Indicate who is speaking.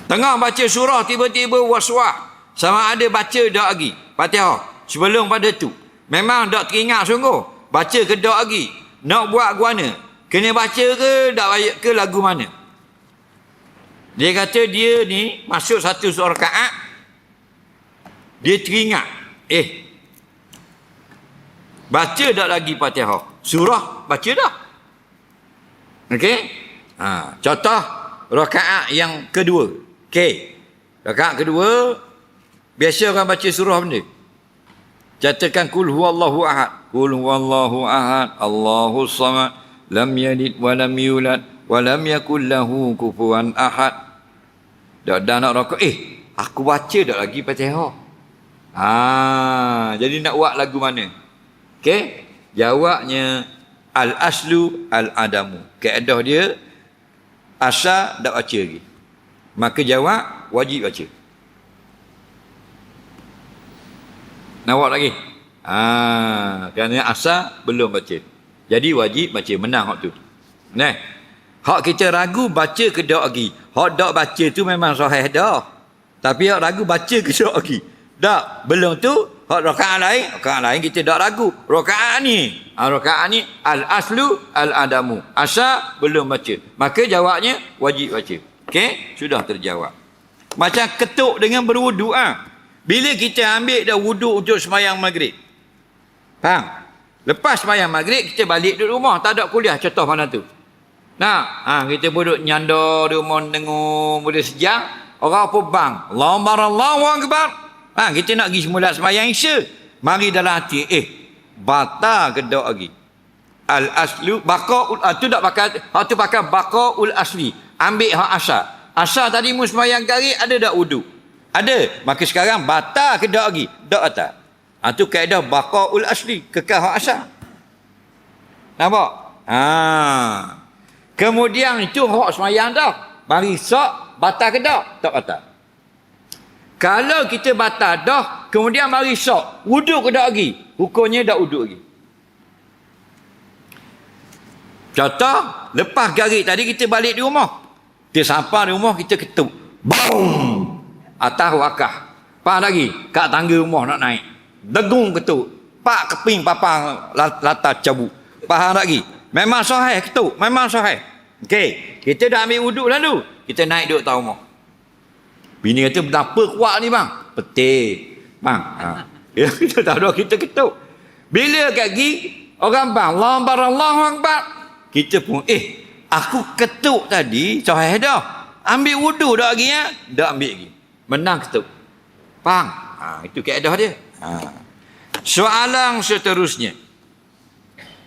Speaker 1: Tengah baca surah tiba-tiba waswas. Sama ada baca dak lagi Fatihah sebelum pada tu. Memang dak teringat sungguh. Baca ke dak lagi? Nak buat guana? Kena baca ke dak ke lagu mana? Dia kata dia ni masuk satu rakaat dia teringat. Baca dak lagi Fatihah. Surah baca dah. Okey? Contoh rakaat yang kedua. Okey. Rakaat kedua biasa orang baca surah benda. Katakan kul huwallahu ahad. Kul huwallahu ahad. Allahus samad. Lam yalid wa lam yulad wa lam yakul lahu kufuwan ahad. Dah nak rakaat. Aku baca dak lagi Fatihah. Jadi nak buat lagu mana? Okey? Jawabnya al-aslu al-adamu. Kaedah dia asal tak baca lagi. Maka jawab wajib baca. Nak buat lagi? Kerana asal belum baca. Jadi wajib baca. Menang hak tu. Nah. Hak kita ragu baca ke tak lagi. Hak tak baca tu memang sahih dah. Tapi hak ragu baca ke tak lagi. Tak. Belum tu hak rakaat lain kita tak ragu. Rakaat ni al-aslu al-adamu. Asal belum baca. Maka jawabnya wajib baca. Okey, sudah terjawab. Macam ketuk dengan berwuduk Bila kita ambil dah wuduk untuk sembahyang maghrib. Faham? Lepas sembahyang maghrib kita balik duduk rumah, tak ada kuliah contoh mana tu. Nah, kita duduk nyanda di rumah dengar boleh sejam, orang apa bang? Allahu akbar. Kita nak pergi semula sembahyang Isya. Mari dalam hati, batal ke tak lagi? Al-aslu baqaul tu tak pakai, hak tu pakai baqaul asli. Ambil hak asal. Asal tadi mu sembahyang kari ada tak wudu? Ada. Maka sekarang batal ke tak lagi? Tak batal. Tu kaedah baqaul asli, kekal hak asal. Nampak? Kemudian itu hak sembahyang dah. Mari sok batal ke tak? Tak batal. Kalau kita batal dah, kemudian mari sok, wuduk ke tak lagi? Hukumnya tak wuduk lagi. Contoh, lepas garik tadi kita balik di rumah. Kita sampai di rumah, kita ketuk. Boom! Atas wakah. Pak lagi, kat tangga rumah nak naik. Degung ketuk. Pak keping papang latar cabut. Faham lagi? Memang sahih ketuk. Memang sahih. Okey, kita dah ambil wuduk lalu. Kita naik duduk atas rumah. Bini kata, berapa kuat ni bang? Petik. Bang. Kita tak ada, kita ketuk. Bila kat gigi, orang bang, Allahu akbar. Kita pun, aku ketuk tadi, sahih dah. Ambil wuduk dah lagi ya? Tak ambil lagi. Menang ketuk. Faham? Itu kaedah dia. Soalan seterusnya.